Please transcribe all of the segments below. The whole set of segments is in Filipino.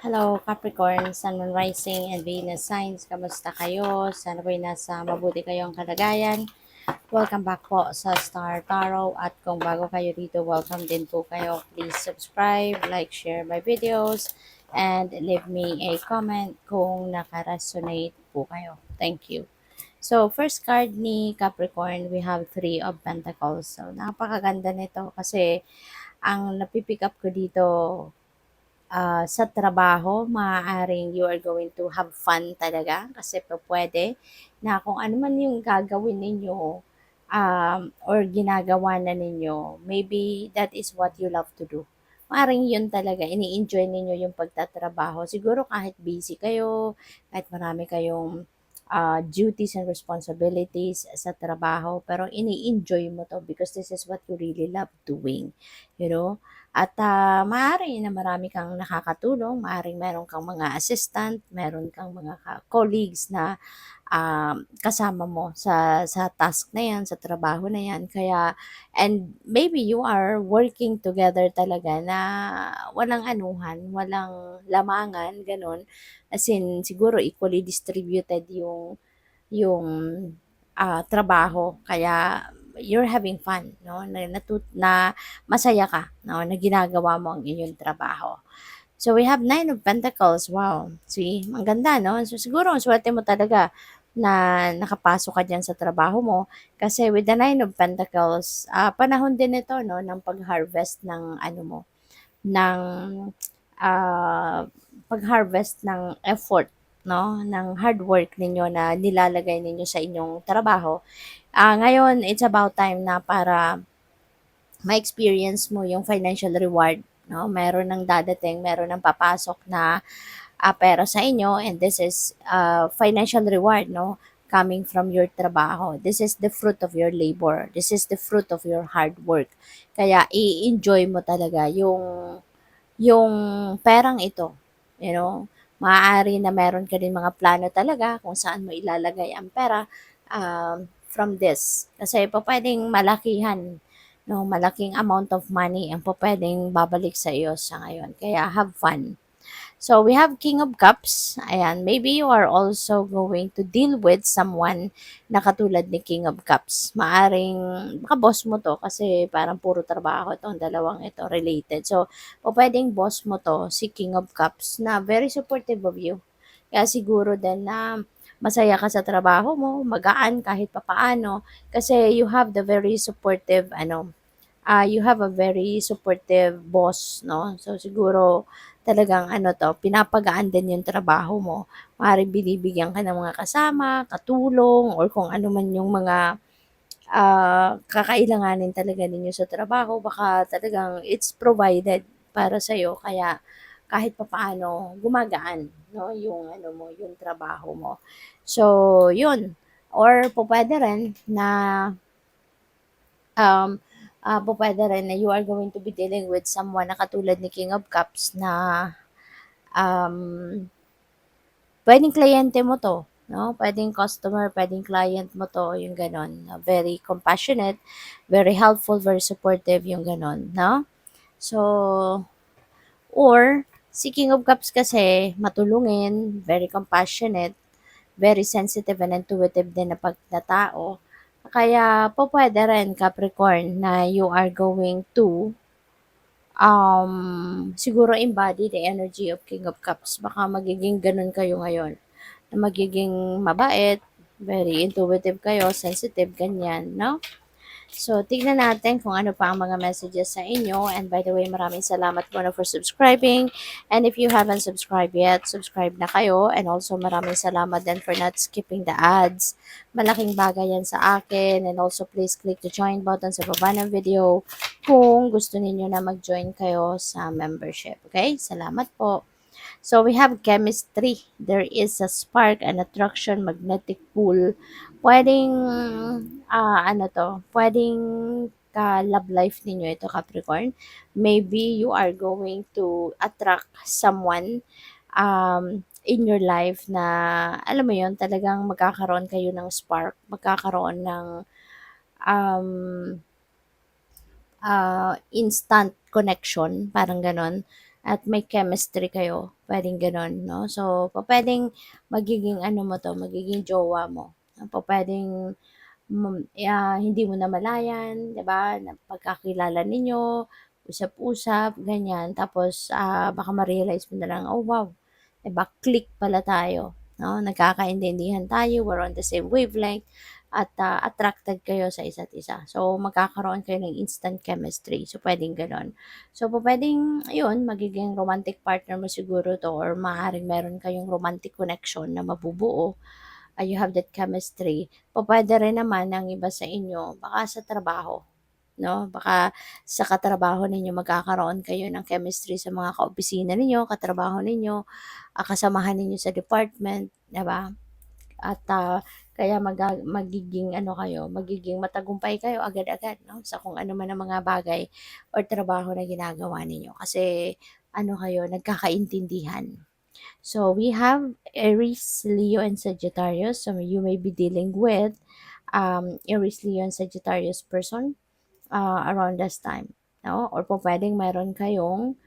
Hello, Capricorn, Sun, Moon, Rising, and Venus signs. Kamusta kayo? Sana po'y nasa mabuti kayong kalagayan. Welcome back po sa Star Tarot. At kung bago kayo dito, welcome din po kayo. Please subscribe, like, share my videos, and leave me a comment kung nakaresonate po kayo. Thank you. So, first card ni Capricorn, we have Three of Pentacles. So, napakaganda nito kasi ang napipick up ko dito sa trabaho, maaaring you are going to have fun talaga kasi po pwede na kung ano man yung gagawin ninyo or ginagawa na ninyo, maybe that is what you love to do. Maaaring yun talaga, ini-enjoy ninyo yung pagtatrabaho. Siguro kahit busy kayo, kahit marami kayong duties and responsibilities sa trabaho, pero ini-enjoy mo to because this is what you really love doing, you know? At maaari na marami kang nakakatulong, maaaring meron kang mga assistant, meron kang mga colleagues na kasama mo sa task na yan, sa trabaho na yan. Kaya, and maybe you are working together talaga na walang anuhan, walang lamangan, ganun. As in, siguro equally distributed yung trabaho. Kaya, you're having fun, no? Na masaya ka, no? Na ginagawa mo ang inyong trabaho. So, we have Nine of Pentacles. Wow. See, ang ganda, no? So, siguro, ang swerte mo talaga na nakapasok ka dyan sa trabaho mo. Kasi with the Nine of Pentacles, panahon din ito, no? Ng pag-harvest ng, ano mo, ng, ah, pag-harvest ng effort, no? Ng hard work ninyo na nilalagay ninyo sa inyong trabaho. Ngayon, it's about time na para ma-experience mo yung financial reward, no? Meron ng dadating, meron ng papasok na pera sa inyo, and this is financial reward, no? Coming from your trabaho. This is the fruit of your labor. This is the fruit of your hard work. Kaya i-enjoy mo talaga yung perang ito, you know? Maaari na meron ka din mga plano talaga kung saan mo ilalagay ang pera from this. Kasi po pwedeng malakihan, no, malaking amount of money ang po pwedeng babalik sa iyo sa ngayon. Kaya have fun. So we have King of Cups. Ayan, maybe you are also going to deal with someone na katulad ni King of Cups. Maaring baka boss mo to kasi parang puro trabaho itong dalawang ito related. So, o pwedeng boss mo to, si King of Cups, na very supportive of you. Kaya siguro din na masaya ka sa trabaho mo, magaan kahit papaano, kasi you have the very supportive, you have a very supportive boss, no? So, siguro talagang pinapagaan din yung trabaho mo. Maaaring binibigyan ka ng mga kasama, katulong, or kung ano man yung mga kakailanganin talaga ninyo sa trabaho. Baka talagang it's provided para sa'yo. Kaya kahit papaano gumagaan, no? Yung yung trabaho mo. So, yun. Or po pwede rin na um, pupwede rin na you are going to be dealing with someone na katulad ni King of Cups na um, pwedeng kliyente mo to, no? Pwedeng customer, pwedeng client mo to, yung ganon. Very compassionate, very helpful, very supportive, yung ganon, no? So, or si King of Cups kasi matulungin, very compassionate, very sensitive and intuitive din na tao. Kaya po pwede rin Capricorn na you are going to siguro embody the energy of King of Cups. Baka magiging ganun kayo ngayon. Na magiging mabait, very intuitive kayo, sensitive, ganyan, no? So, tignan natin kung ano pa ang mga messages sa inyo. And by the way, maraming salamat muna for subscribing. And if you haven't subscribed yet, subscribe na kayo. And also, maraming salamat din for not skipping the ads. Malaking bagay yan sa akin. And also, please click the join button sa baba ng video kung gusto ninyo na mag-join kayo sa membership. Okay? Salamat po. So we have chemistry. There is a spark, an attraction, magnetic pull. Pwedeng, pwedeng ka-love life ninyo ito, Capricorn. Maybe you are going to attract someone in your life na, alam mo yon, talagang magkakaroon kayo ng spark, magkakaroon ng um, instant connection, parang ganon. at may chemistry kayo, puwedeng gano'n 'no. So, pupuwedeng magiging ano mo 'to, magiging jowa mo. Pupuwedeng hindi mo namalayan, 'di ba, na pagkakilala ninyo, usap-usap, ganyan. Tapos, baka ma-realize mo na lang, "Oh, wow, 'di ba, click pala tayo, 'no, nagkakaintindihan tayo, we're on the same wavelength at, attracted kayo sa isa't isa." So, magkakaroon kayo ng instant chemistry. So, puwedeng gano'n. So, pupuwedeng ayun, magiging romantic partner mo siguro 'to or maaaring meron kayong romantic connection na mabubuo, you have that chemistry. Pupuwede rin naman ang iba sa inyo baka sa trabaho, 'no? Baka sa katrabaho ninyo magkakaroon kayo ng chemistry sa mga kaopisina ninyo, katrabaho ninyo, kasamahan ninyo sa department, 'di ba? At, kaya magiging ano kayo, magiging matagumpay kayo agad-agad 'no, sa kung ano man ang mga bagay or trabaho na ginagawa ninyo kasi ano kayo, nagkakaintindihan. So we have Aries, Leo, and Sagittarius. So you may be dealing with Aries, Leo, and Sagittarius person around this time. No? Or po pwedeng mayroon kayong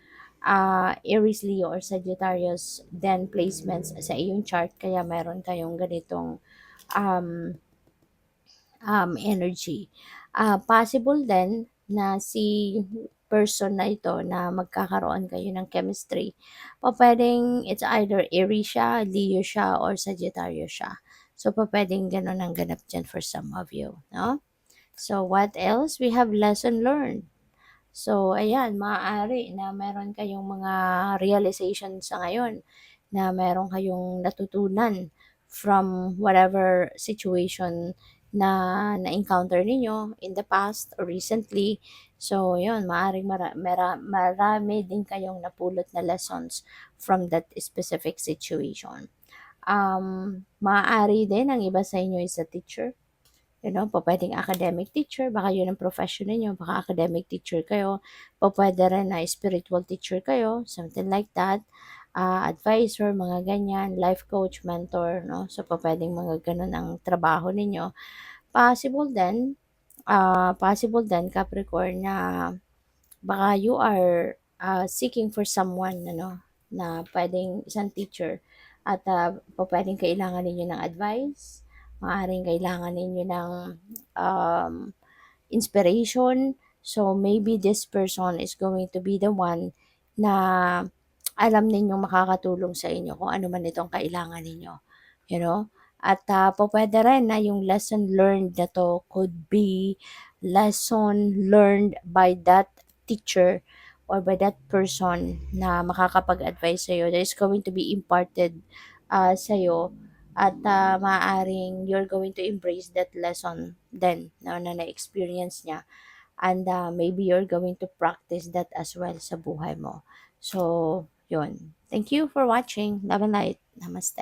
Aries, Leo, or Sagittarius then placements sa iyong chart kaya mayroon kayong ganitong um, energy. Possible din na si person na ito na magkakaroon kayo ng chemistry, pupuwedeng it's either Aries siya, Leo siya, or Sagittarius siya. So, pupuwedeng gano'n ang ganap diyan for some of you, 'no? So, what else? We have lesson learned. So, ayan, maaari na meron kayong mga realization sa ngayon na meron kayong natutunan from whatever situation na na-encounter ninyo in the past or recently. So, yun, maaaring marami din kayong napulot na lessons from that specific situation. Maaari din ang iba sa inyo is a teacher, pupuwedeng academic teacher, baka yun ang profession ninyo, baka academic teacher kayo, pupuwede rin na spiritual teacher kayo, something like that, advisor, mga ganyan, life coach, mentor, 'no? So, pupuwedeng mga gano'n ang trabaho ninyo. Possible din Capricorn na baka you are, seeking for someone ano, na puwedeng isang teacher at, pupuwedeng kailangan ninyo ng advice, maaaring kailangan ninyo ng, um, inspiration. So, maybe this person is going to be the one na alam ninyong makakatulong sa inyo kung ano man itong kailangan ninyo, you know? At, pupuwede rin na yung lesson learned na 'to could be lesson learned by that teacher or by that person na makakapag-advise sa'yo that is going to be imparted, sa'yo at, maaaring you're going to embrace that lesson then na na-experience niya and, maybe you're going to practice that as well sa buhay mo. So, yun. Thank you for watching. Love and light. Namaste.